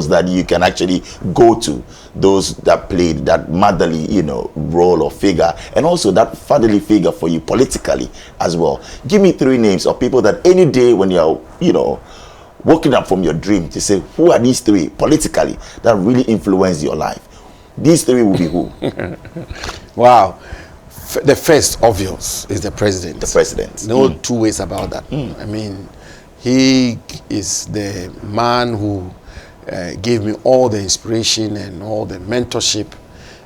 idols that you can actually go to, those that played that motherly, role or figure, and also that fatherly figure for you politically as well. Give me 3 names of people that any day when you're, waking up from your dream to say, who are these 3 politically that really influence your life? These 3 will be who? Wow. The first obvious is the president. The president. No two ways about that. I mean, he is the man who gave me all the inspiration and all the mentorship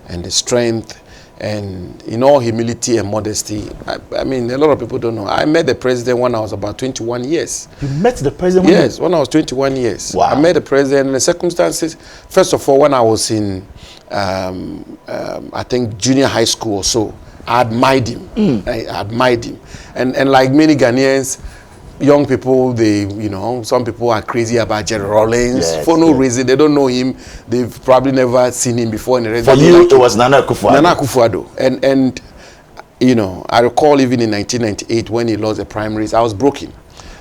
and the strength, and in all humility and modesty. I mean, a lot of people don't know. I met the president when I was about 21 years. You met the president? Yes, when I was 21 years. Wow. I met the president in the circumstances. First of all, when I was in, I think, junior high school or so, I admired him. I admired him. And like many Ghanaians, young people, some people are crazy about Jerry Rawlings for no reason. They don't know him. They've probably never seen him before in the rest. For you, it was Nana Akufo-Addo. Nana Akufo-Addo. And I recall even in 1998 when he lost the primaries, I was broken.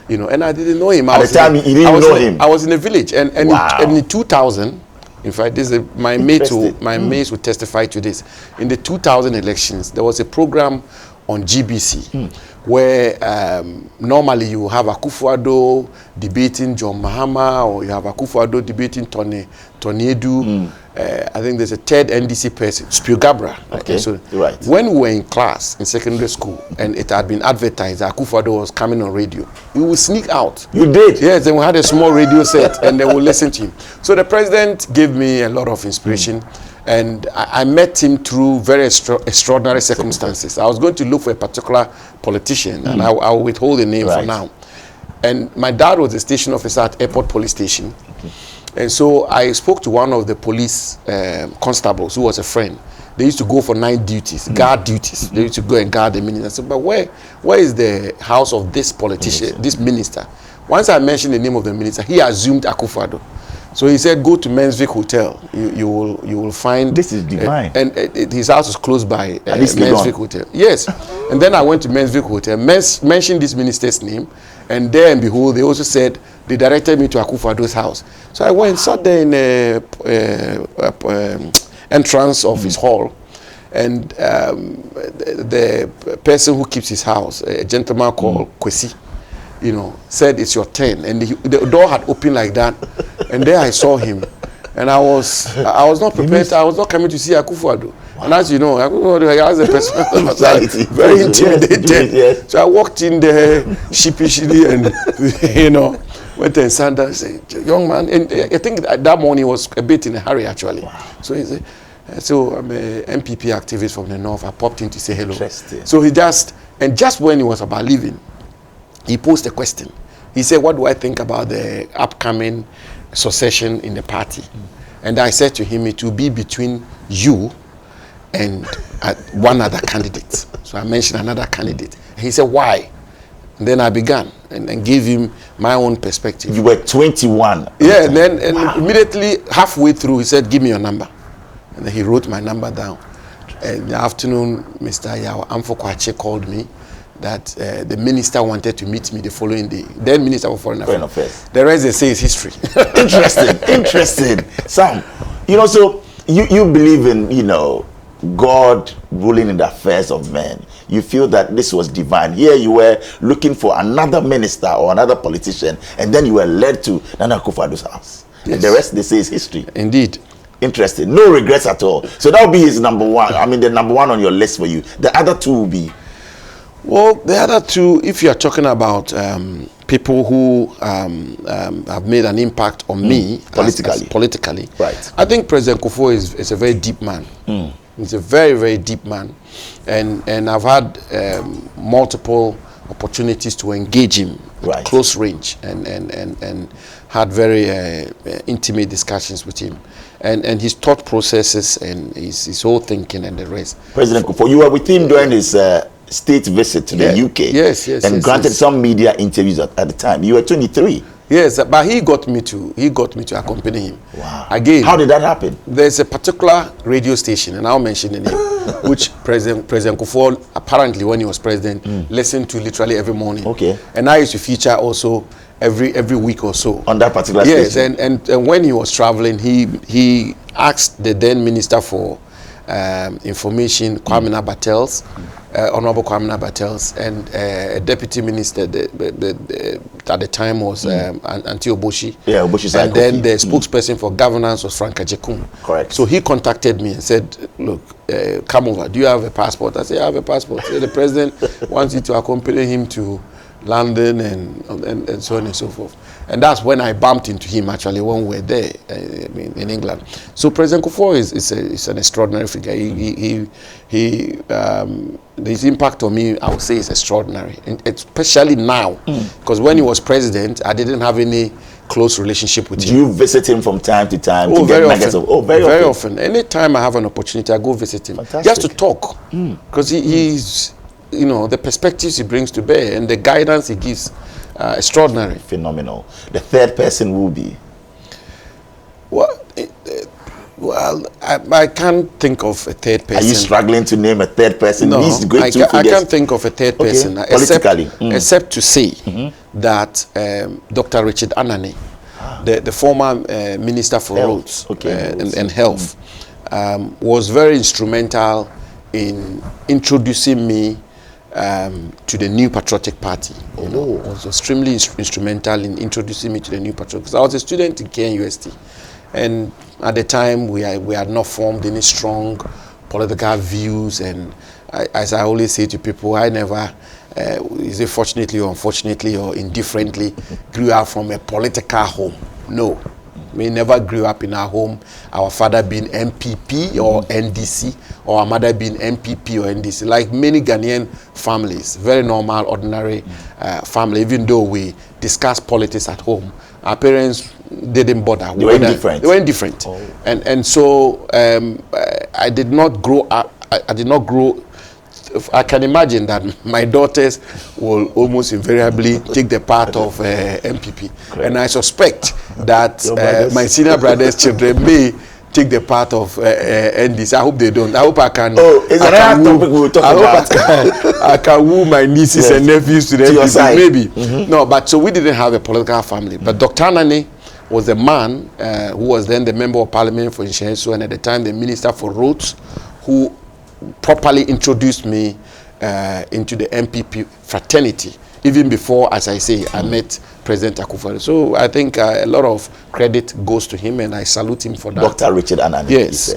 And I didn't know him. At the time, you didn't know him. I was in a village. And in 2000, in fact, this is my mates will testify to this. In the 2000 elections, there was a program on GBC where normally you have Akufo-Addo debating John Mahama, or you have Akufo-Addo debating Tony Edu. I think there's a third NDC person, Spiogabra. Okay, so right. When we were in class in secondary school and it had been advertised that Akufo-Addo was coming on radio, we would sneak out. You did? Yes, then we had a small radio set and then we'll listen to him. So the president gave me a lot of inspiration. And I met him through very extraordinary circumstances. I was going to look for a particular politician, and I'll withhold the name for now. And my dad was a station officer at Airport Police Station. And so I spoke to one of the police constables who was a friend. They used to go for night duties, guard duties. They used to go and guard the minister. I said, but where is the house of this politician, this minister? Once I mentioned the name of the minister, he assumed Akufo-Addo. So he said, go to Mensvik Hotel. You will find. This is divine. And his house is close by Mensvik Hotel. Yes. And then I went to Mensvik Hotel, mentioned this minister's name, and there and behold, they also said they directed me to Akufo-Addo's house. So I went, sat there in the entrance of his hall, and the person who keeps his house, a gentleman called Kwesi, said it's your turn, and the door had opened like that, and there I saw him, and I was not prepared. I was not coming to see Akufo-Addo, and as you know, Akufo-Addo has a personality very intimidated. Yes. So I walked in there sheepishly, and went and sat down and said, "Young man," and I think that morning was a bit in a hurry actually. Wow. So he said, "So I'm a MPP activist from the north. I popped in to say hello." So just when he was about leaving, he posed a question. He said, what do I think about the upcoming succession in the party? And I said to him, it will be between you and one other candidate. So I mentioned another candidate. He said, why? And then I began and gave him my own perspective. You were 21. Yeah, and then immediately halfway through, he said, give me your number. And then he wrote my number down. In the afternoon, Mr. Yao Amfokwache called me that the minister wanted to meet me the following day. Then Minister for Foreign Affairs. The rest they say is history. Interesting. Sam, so you believe in, God ruling in the affairs of men. You feel that this was divine. Here you were looking for another minister or another politician, and then you were led to Nana Akufo-Addo's house. Yes. And the rest they say is history. Indeed. Interesting. No regrets at all. So that will be his number one. I mean, the number one on your list for you. The other two will be? Well, the other two, if you are talking about people who have made an impact on me politically, right? I think President Kufuor is a very deep man. He's a very, very deep man, and I've had multiple opportunities to engage him at close range and had very intimate discussions with him, and his thought processes and his whole thinking and the rest. President Kufuor, you were with him during his state visit to the UK. Yes. And granted some media interviews at the time. You were 23. Yes, but he got me to accompany him. Wow. Again, how did that happen? There's a particular radio station, and I'll mention the name, which President Kufuor, apparently when he was president, listened to literally every morning. Okay. And I used to feature also every week or so. On that particular station. station? And when he was traveling, he asked the then Minister for Information, Kwame Nabatels, Honorable Kwame Nabatels, and a deputy minister at the time was Auntie Oboshi. Yeah, Oboshi's and then the spokesperson for governance was Frank Ajekum. Correct. So he contacted me and said, look, come over. Do you have a passport? I said, I have a passport. So the president wants you to accompany him to London and so on and so forth. And that's when I bumped into him actually when we were there in England. So President Kufuor is an extraordinary figure. His impact on me, I would say, is extraordinary, and especially now, because when he was president, I didn't have any close relationship with him. Do you visit him from time to time? Oh, very often. Very often. Anytime I have an opportunity, I go visit him. Fantastic. Just to talk, because he's, you know, the perspectives he brings to bear and the guidance he gives, extraordinary. Phenomenal. The third person will be? Well, I can't think of a third person. Are you struggling to name a third person? No, These great I can't think of a third person. Politically. Except to say that Dr. Richard Anani, the former Minister for Roads and Health, was very instrumental in introducing me to the New Patriotic Party. You know, was extremely instrumental in introducing me to the New Patriotic. Because I was a student in KNUST, and at the time we had not formed any strong political views. And as I always say to people, I never, is it fortunately or unfortunately or indifferently, grew up from a political home. No. We never grew up in our home, our father being MPP or NDC, or our mother being MPP or NDC. Like many Ghanaian families, very normal, ordinary family, even though we discuss politics at home, our parents didn't bother. They were indifferent. They were indifferent. Oh. And so I did not grow up, I did not grow. I can imagine that my daughters will almost invariably take the part of MPP. Correct. And I suspect that my senior brother's children may take the part of NDC. I hope they don't. I hope I can. Oh, is another topic we'll talk about. I can woo my nieces and nephews to the MPP. Maybe. No, but so we didn't have a political family. But Dr. Anani was a man who was then the member of parliament for Nshensu, and at the time the minister for roads, who properly introduced me into the MPP fraternity, even before, as I say, I met President Akufo-Addo. So I think a lot of credit goes to him, and I salute him for that. Dr. Richard Anani. Yes.